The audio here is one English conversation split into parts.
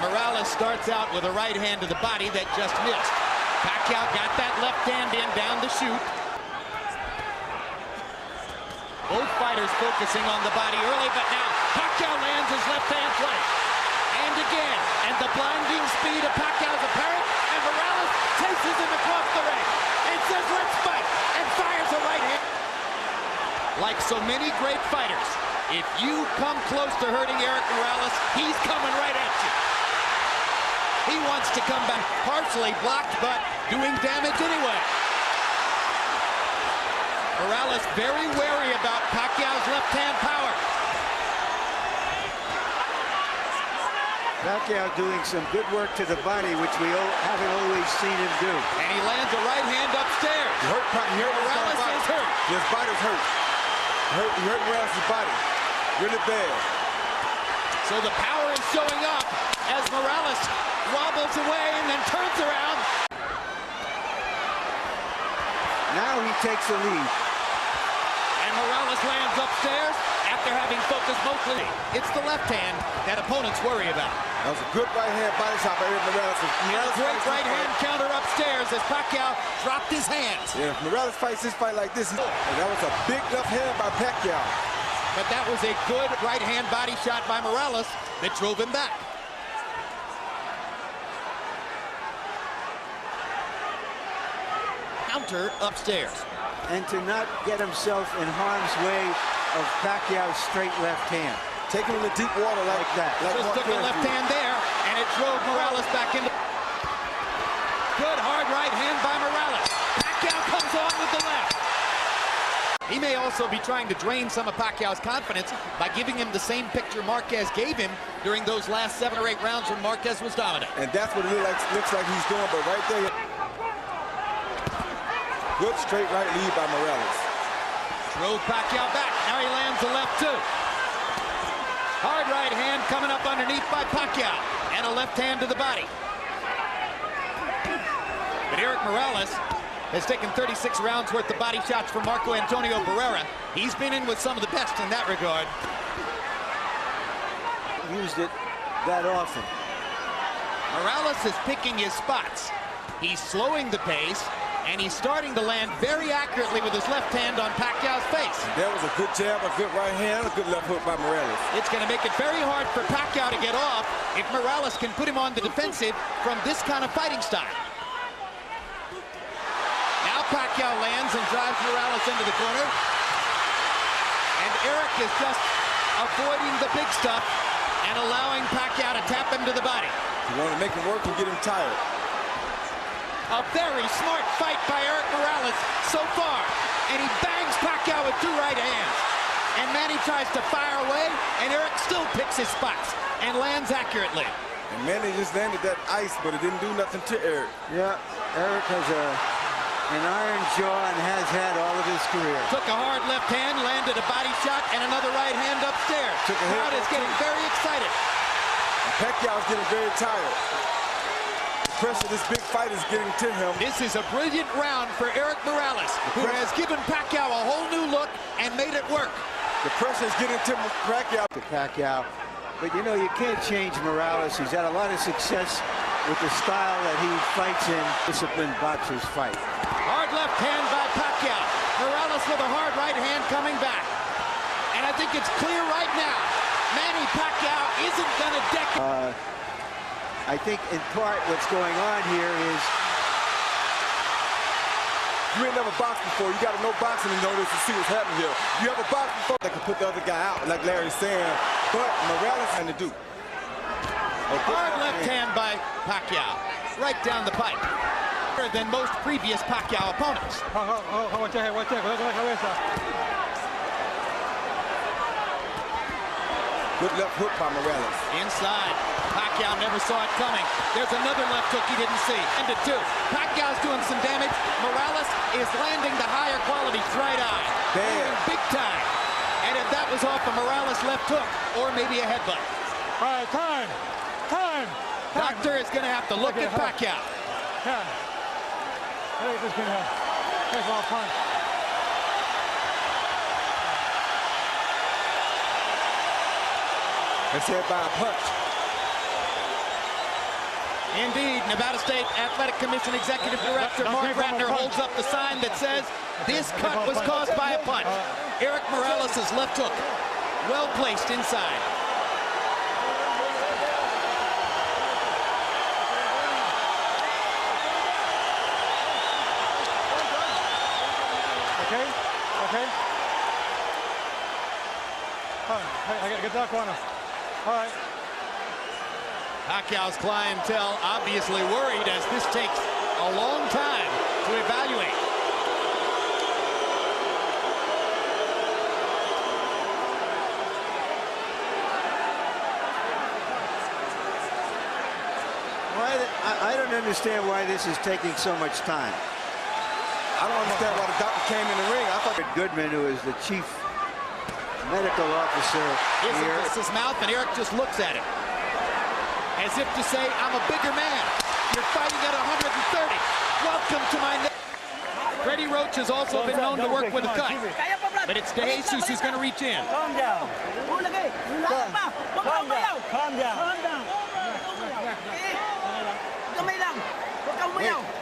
Morales starts out with a right hand to the body that just missed. Pacquiao got that left hand in down the chute. Both fighters focusing on the body early, but now Pacquiao lands his left hand flank. And again, and the blinding speed of Pacquiao's apparent, and Morales chases him across the ring and says, "Let's fight," and fires a right hand. Like so many great fighters, if you come close to hurting Erik Morales, he's coming right at you. He wants to come back, partially blocked, but doing damage anyway. Morales very wary about Pacquiao's left-hand power. Pacquiao doing some good work to the body, which we haven't always seen him do. And he lands a right hand upstairs. Morales is hurt. His body's hurt. He hurt Morales' body really bad. So the power is showing up as Morales wobbles away and then turns around. Now he takes the lead. And Morales lands upstairs after having focused mostly. It's the left hand that opponents worry about. That was a good right hand body shot by Erik Morales. And a great right hand counter upstairs as Pacquiao dropped his hands. Yeah, if Morales fights this fight like this, and that was a big left hand by Pacquiao. But that was a good right hand body shot by Morales that drove him back. Counter upstairs. And to not get himself in harm's way of Pacquiao's straight left hand. Take him in the deep water like that. Just took the left hand there, and it drove Morales back into. Good hard right hand by Morales. Pacquiao comes on with the left. He may also be trying to drain some of Pacquiao's confidence by giving him the same picture Marquez gave him during those last 7 or 8 rounds when Marquez was dominant. And that's what it looks like he's doing, but right there. Good straight right lead by Morales. Drove Pacquiao back. Now he lands the left too. Hard right hand coming up underneath by Pacquiao. And a left hand to the body. But Erik Morales has taken 36 rounds worth of body shots from Marco Antonio Barrera. He's been in with some of the best in that regard. Used it that often. Morales is picking his spots. He's slowing the pace, and he's starting to land very accurately with his left hand on Pacquiao's face. That was a good jab, a good right hand, a good left hook by Morales. It's going to make it very hard for Pacquiao to get off if Morales can put him on the defensive from this kind of fighting style. Now Pacquiao lands and drives Morales into the corner. And Erik is just avoiding the big stuff and allowing Pacquiao to tap him to the body. You want to make him work and get him tired. A very smart fight by Erik Morales so far. And he bangs Pacquiao with 2 right hands. And Manny tries to fire away, and Erik still picks his spots and lands accurately. And Manny just landed that ice, but it didn't do nothing to Erik. Yeah, Erik has an iron jaw and has had all of his career. Took a hard left hand, landed a body shot, and another right hand upstairs. The crowd is getting very excited. And Pacquiao's getting very tired. Pressure this big fight is getting to him. This is a brilliant round for Erik Morales, who has given Pacquiao a whole new look and made it work. The pressure is getting to Pacquiao. But you know, you can't change Morales. He's had a lot of success with the style that he fights in. Disciplined boxers fight. Hard left hand by Pacquiao. Morales with a hard right hand coming back. And I think it's clear right now, Manny Pacquiao isn't going to deck. I think in part what's going on here is you ain't never boxed before. You got to know boxing to know this and see what's happening here. You ever boxed before that can put the other guy out, like Larry's saying, but Morales had to do. Hard left hand by Pacquiao, right down the pipe. Better than most previous Pacquiao opponents. Good left hook by Morales. Inside. Pacquiao never saw it coming. There's another left hook he didn't see. And it too. Pacquiao's doing some damage. Morales is landing the higher quality right eye. Damn. Big time. And if that was off a Morales left hook, or maybe a headbutt. All right, time. Doctor is going to have to look at Pacquiao. Yeah. I think this is going to take a long time. It's hit by a punch. Indeed, Nevada State Athletic Commission Executive Director Mark Ratner holds up the sign that says this cut was caused by a punch. Erik Morales' left hook, well placed inside. Okay, okay. All right, hey, I gotta get that corner. All right. Pacquiao's clientele obviously worried as this takes a long time to evaluate. I don't understand why this is taking so much time. I don't understand why the doctor came in the ring. I thought Goodman, who is the chief medical officer here. His mouth, and Erik just looks at it as if to say, I'm a bigger man. You're fighting at 130. Welcome to my Freddie Roach has also been known to work with a cut. But it's De Jesus who's going to reach in. Calm down. Calm down. Calm down.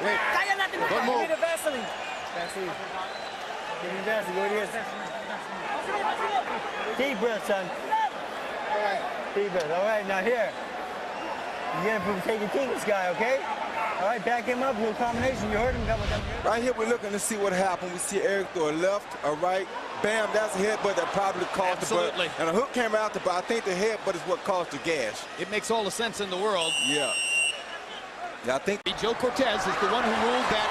wait. Don't move. Give me the Vaseline. Vaseline. Give me Vaseline. Go here. Deep breath, son. All right. Deep breath. All right, now here. You're going to take your team, this guy, okay? All right, back him up. Little combination. You heard him. Couple of them. right here we're looking to see what happened. We see Erik throw a left, a right. Bam, that's a headbutt that probably caused the butt. Absolutely. And a hook came out the butt. I think the headbutt is what caused the gash. It makes all the sense in the world. Yeah. Yeah, I think Joe Cortez is the one who ruled that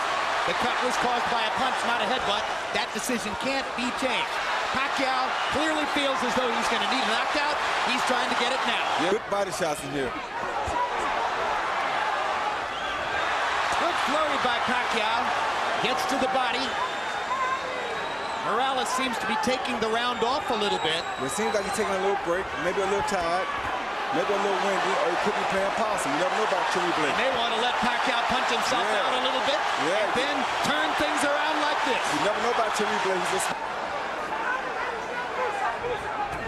the cut was caused by a punch, not a headbutt. That decision can't be changed. Pacquiao clearly feels as though he's going to need a knockout. He's trying to get it now. yeah, good body shots in here. Good flurry by Pacquiao. Gets to the body. Morales seems to be taking the round off a little bit. It seems like he's taking a little break, maybe a little tired, maybe a little windy, or he could be playing possum. You never know about Cherry Blake. They want to let Pacquiao punch himself out a little bit, and then turn things around like this. You never know about Cherry Blake. He's just...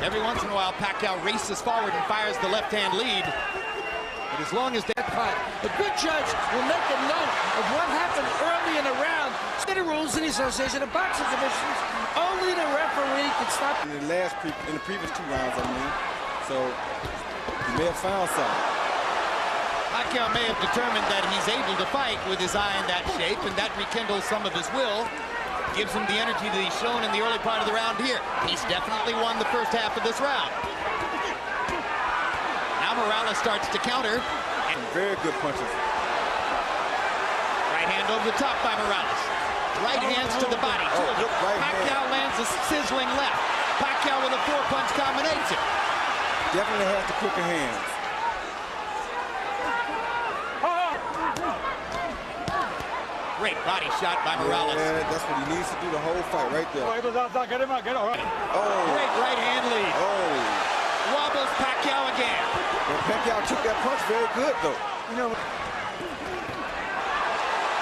Every once in a while, Pacquiao races forward and fires the left-hand lead. But as long as that cut, a good judge will make a note of what happened early in the round. The rules in the Association of Boxing Commissions, only the referee can stop. In the previous two rounds, I mean. So, he may have found something. Pacquiao may have determined that he's able to fight with his eye in that shape, and that rekindles some of his will. Gives him the energy that he's shown in the early part of the round here. He's definitely won the first half of this round. Now Morales starts to counter. And very good punches. right hand over the top by Morales. Right hands to the body. Pacquiao lands a sizzling left. Pacquiao with a four-punch combination. Definitely has the quicker hands. Great body shot by Morales. Yeah, that's what he needs to do the whole fight right there. Get him out, get him out. Oh. Great right hand lead. Oh. Wobbles Pacquiao again. And Pacquiao took that punch very good, though. You know,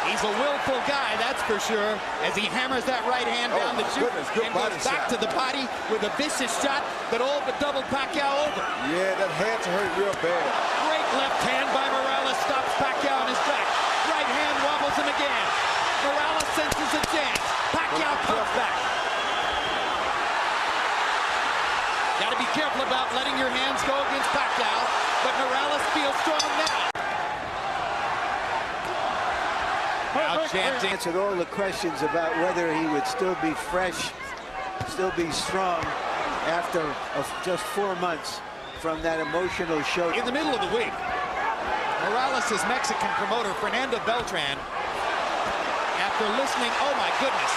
he's a willful guy, that's for sure, as he hammers that right hand down the chute and goes back to the body with a vicious shot that all but doubled Pacquiao over. Yeah, that had to hurt real bad. Great left hand by Morales stops Pacquiao in his tracks. Right hand wobbles him again. Morales senses a chance. Pacquiao comes back. Got to be careful about letting your hands go against Pacquiao, but Morales feels strong now. Now chanting. answered all the questions about whether he would still be fresh, still be strong after just 4 months from that emotional show. In the middle of the week, Morales' Mexican promoter, Fernando Beltran, after listening, oh my goodness,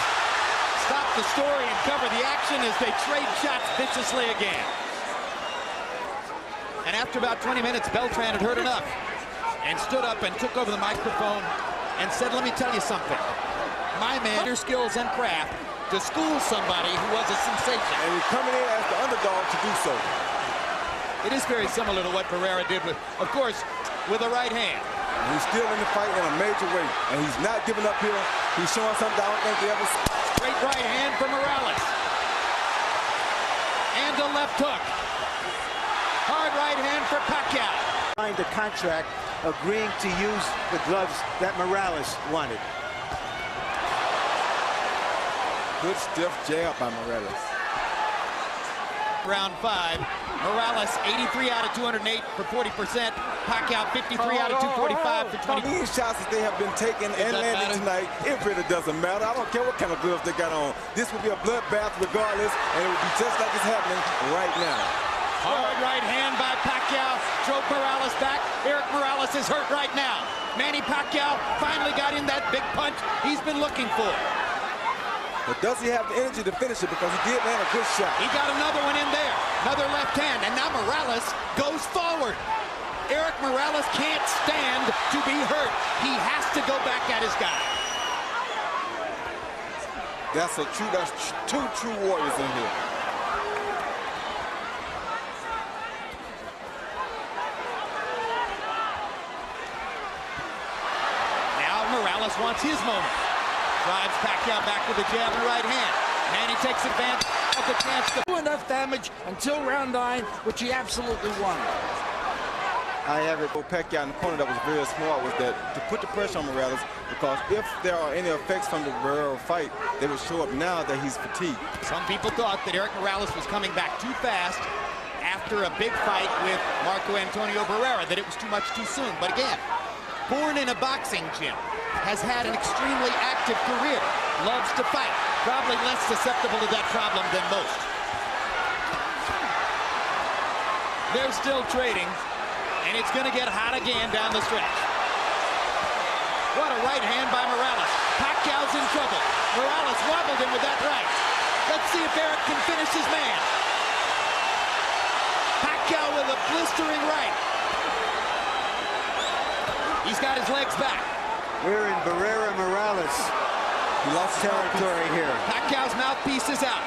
stopped the story and covered the action as they trade shots viciously again. And after about 20 minutes, Beltran had heard enough and stood up and took over the microphone and said, let me tell you something. My man, your skills and craft to school somebody who was a sensation. And he's coming in as the underdog to do so. It is very similar to what Pereira did, with, of course, with a right hand. And he's still in the fight in a major way. And he's not giving up here. He's showing something I don't think they ever saw. Great right hand for Morales. And a left hook. Hard right hand for Pacquiao. Signed a contract agreeing to use the gloves that Morales wanted. Good stiff jab by Morales. Round 5. Morales 83 out of 208 for 40%. Pacquiao 53 out of 245 for 20. These shots that they have been taking and landing tonight, it really doesn't matter. I don't care what kind of gloves they got on. This will be a bloodbath regardless, and it will be just like it's happening right now. Hard right hand by Pacquiao. Drove Morales back. Erik Morales is hurt right now. Manny Pacquiao finally got in that big punch he's been looking for. But does he have the energy to finish it? Because he did land a good shot. He got another one in there. Another left hand. And now Morales goes forward. Erik Morales can't stand to be hurt. He has to go back at his guy. That's two true warriors in here. Now Morales wants his moment. Drives Pacquiao back with a jab and right hand. Manny takes advantage of the chance to Do enough damage until round 9, which he absolutely won. I have it. Pacquiao in the corner that was very smart was that to put the pressure on Morales, because if there are any effects from the Barrera fight, they will show up now that he's fatigued. Some people thought that Erik Morales was coming back too fast after a big fight with Marco Antonio Barrera, that it was too much too soon. But again, born in a boxing gym, has had an extremely active career, loves to fight, probably less susceptible to that problem than most. They're still trading, and it's going to get hot again down the stretch. What a right hand by Morales. Pacquiao's in trouble. Morales wobbled him with that right. Let's see if Erik can finish his man. Pacquiao with a blistering right. He's got his legs back. We're in Barrera Morales. He lost his territory here. Pacquiao's mouthpiece is out.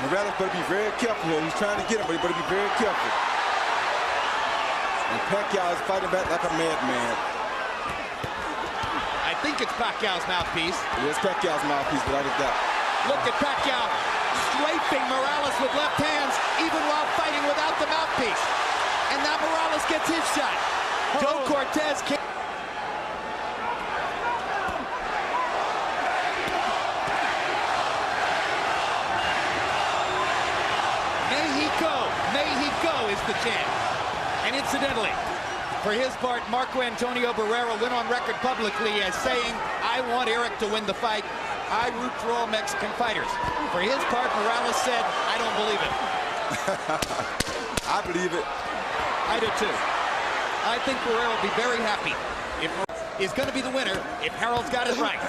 Morales better be very careful here. He's trying to get him, but he better be very careful. And Pacquiao is fighting back like a madman. I think it's Pacquiao's mouthpiece. It is Pacquiao's mouthpiece, without a doubt. Look at Pacquiao strafing Morales with left hands, even while fighting without the mouthpiece. And now Morales gets his shot. Joe Cortez can't. Mexico is the champ. And incidentally, for his part, Marco Antonio Barrera went on record publicly as saying, I want Erik to win the fight. I root for all Mexican fighters. For his part, Morales said, I don't believe it. I believe it. I do too. I think Barrera will be very happy if is going to be the winner if Harold's got it right.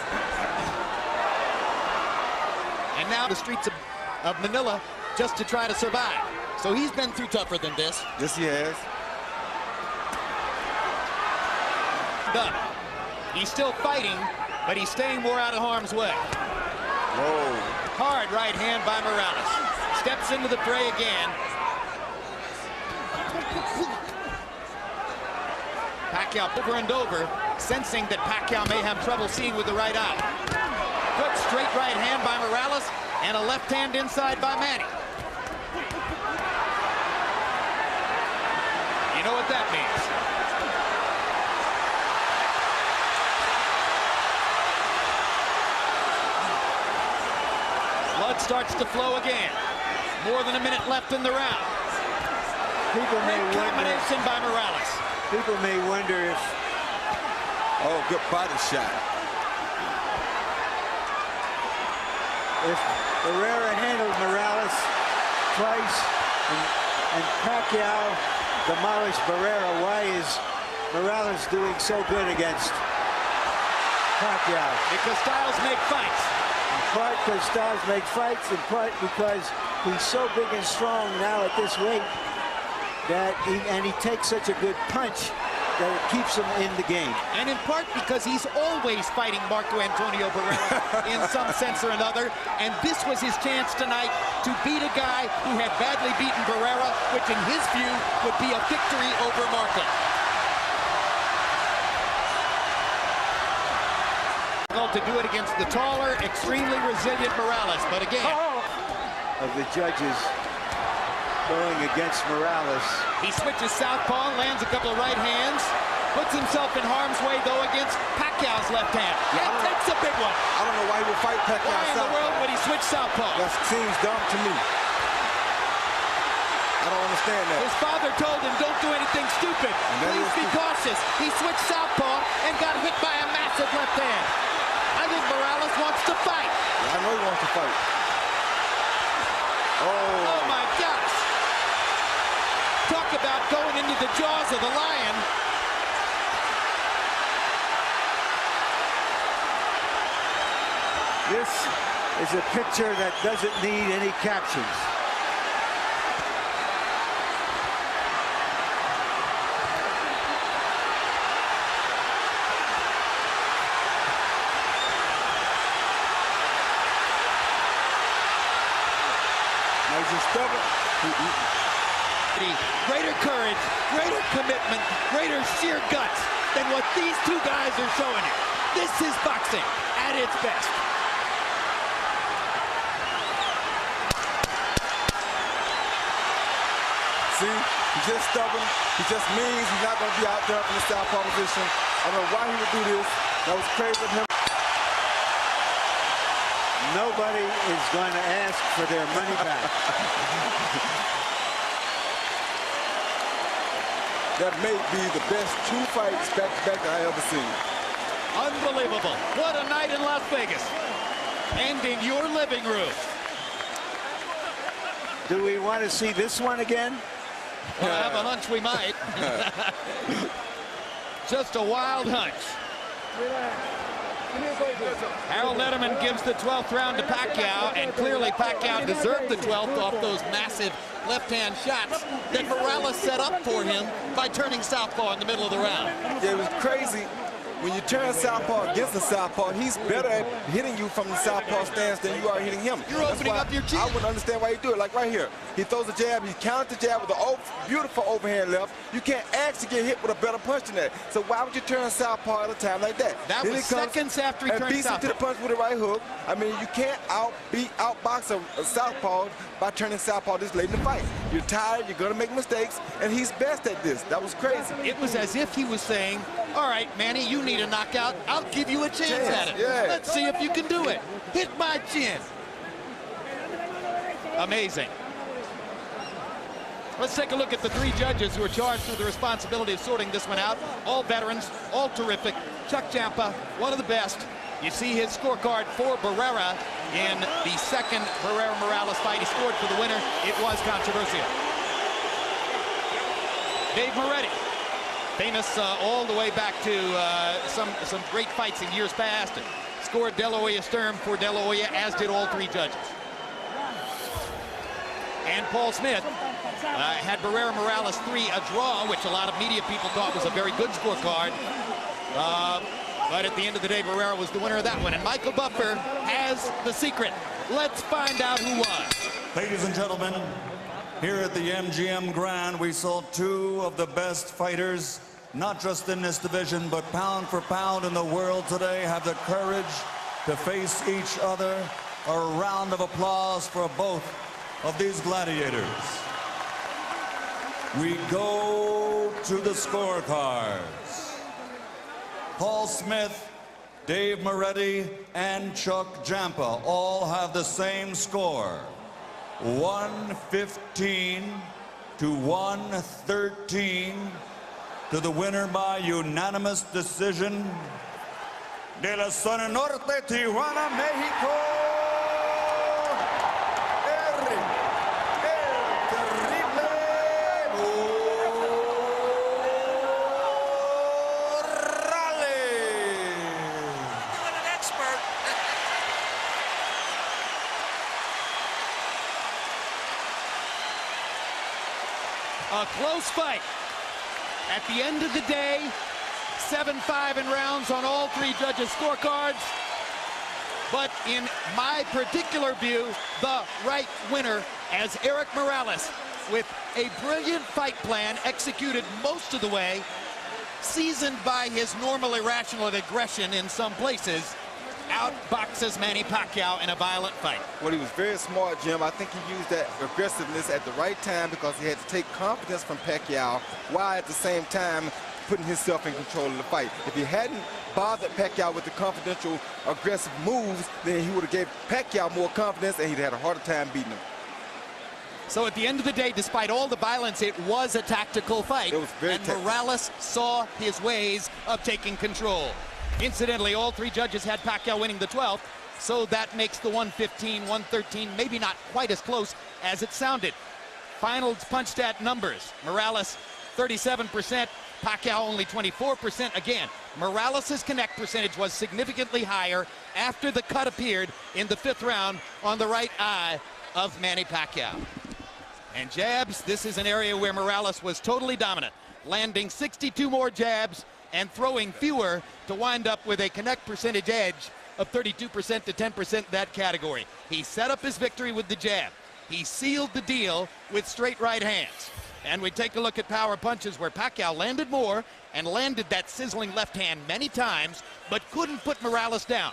And now the streets of Manila just to try to survive. So he's been through tougher than this. Yes, he has. Done. He's still fighting, but he's staying more out of harm's way. Whoa. Hard right hand by Morales. Steps into the fray again. Pacquiao over and over, sensing that Pacquiao may have trouble seeing with the right eye. Good straight right hand by Morales, and a left hand inside by Manny. You know what that means. Blood starts to flow again. More than a minute left in the round. People may Great wonder. combination by Morales. People may wonder if. Oh, good body shot. If Barrera handled Morales twice and Pacquiao demolished Barrera, why is Morales doing so good against Pacquiao? Because styles make fights. In part because styles make fights, in part because he's so big and strong now at this weight that he takes such a good punch that it keeps him in the game. And in part because he's always fighting Marco Antonio Barrera in some sense or another. And this was his chance tonight to beat a guy who had badly beaten Barrera, which in his view would be a victory over Marco. To do it against the taller, extremely resilient Morales. But again, of the judges going against Morales. he switches southpaw, lands a couple of right hands. Puts himself in harm's way, though, against Pacquiao's left hand. Yeah, And takes a big one. I don't know why he would fight Pacquiao Why in the southpaw. world would he switch southpaw? That seems dumb to me. I don't understand that. His father told him, don't do anything stupid. that Please is be stupid. cautious. He switched southpaw and got hit by a massive left hand. I think Morales wants to fight. I know he wants to fight. Oh, my gosh. Talk about going into the jaws of the lion. This is a picture that doesn't need any captions. Now he's stubborn. Greater courage, greater commitment, greater sheer guts than what these two guys are showing you. This is boxing at its best. See, he's just stubborn. He just means he's not going to be out there in the southpaw position. I don't know why he would do this. That was crazy of him. Nobody is going to ask for their money back. That may be the best two fights back-to-back that I ever seen. Unbelievable. What a night in Las Vegas. Ending your living room. Do we want to see this one again? Well, I have a hunch we might. Just a wild hunch. Harold Letterman gives the 12th round to Pacquiao, and clearly Pacquiao deserved the 12th off those massive left-hand shots that Morales set up for him by turning southpaw in the middle of the round. Yeah, it was crazy. When you turn southpaw against the southpaw, he's better at hitting you from the southpaw stance than you are hitting him. You're That's opening why up your chin. I wouldn't understand why he do it. Like right here, he throws a jab, he counters the jab with a beautiful overhand left. You can't actually get hit with a better punch than that. So why would you turn southpaw at a time like that? That Then was he comes seconds after he and turned beats him to the southpaw. punch with a right hook. I mean, you can't outbox a southpaw by turning southpaw this late in the fight. You're tired, you're gonna make mistakes, and he's best at this. That was crazy. It was as if he was saying, all right, Manny, you need a knockout. I'll give you a chance at it. Yeah. Let's see if you can do it. Hit my chin. Amazing. Let's take a look at the three judges who are charged with the responsibility of sorting this one out. All veterans, all terrific. Chuck Champa, one of the best. You see his scorecard for Barrera in the second Barrera-Morales fight. He scored for the winner. It was controversial. Dave Moretti, famous all the way back to some great fights in years past. Scored De La Hoya Sturm for De La Hoya, as did all three judges. And Paul Smith had Barrera-Morales 3 a draw, which a lot of media people thought was a very good scorecard. But at the end of the day, Barrera was the winner of that one. And Michael Buffer has the secret. Let's find out who won. Ladies and gentlemen, here at the MGM Grand, we saw two of the best fighters, not just in this division, but pound for pound in the world today, have the courage to face each other. A round of applause for both of these gladiators. We go to the scorecards. Paul Smith, Dave Moretti, and Chuck Champa all have the same score. 115 to 113 to the winner by unanimous decision. De la Zona Norte, Tijuana, Mexico. Erik El Terrible A close fight. At the end of the day, 7-5 in rounds on all three judges' scorecards. But in my particular view, the right winner as Erik Morales, with a brilliant fight plan executed most of the way, seasoned by his normal irrational aggression in some places, outboxes Manny Pacquiao in a violent fight. Well, he was very smart, Jim. I think he used that aggressiveness at the right time because he had to take confidence from Pacquiao, while at the same time putting himself in control of the fight. If he hadn't bothered Pacquiao with the confidential, aggressive moves, then he would have gave Pacquiao more confidence, and he'd had a harder time beating him. So at the end of the day, despite all the violence, it was a tactical fight. It was very and tactical. Morales saw his ways of taking control. Incidentally, all three judges had Pacquiao winning the 12th, so that makes the 115, 113 maybe not quite as close as it sounded. Final punch stat numbers: Morales 37%, Pacquiao only 24%. Again, Morales' connect percentage was significantly higher after the cut appeared in the 5th round on the right eye of Manny Pacquiao. And jabs, this is an area where Morales was totally dominant, landing 62 more jabs and throwing fewer to wind up with a connect percentage edge of 32% to 10% that category. He set up his victory with the jab. He sealed the deal with straight right hands. And we take a look at power punches where Pacquiao landed more and landed that sizzling left hand many times, but couldn't put Morales down,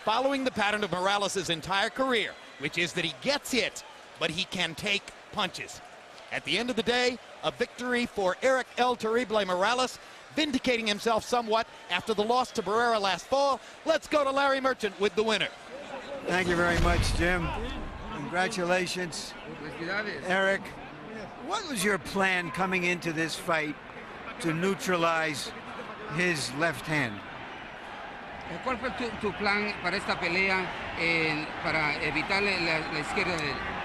following the pattern of Morales' entire career, which is that he gets hit, but he can take punches. At the end of the day, a victory for Erik El Terrible Morales, vindicating himself somewhat after the loss to Barrera last fall. Let's go to Larry Merchant with the winner. Thank you very much, Jim. Congratulations, Erik. What was your plan coming into this fight to neutralize his left hand? ¿Cuál fue tu plan para esta pelea para evitar la izquierda de él?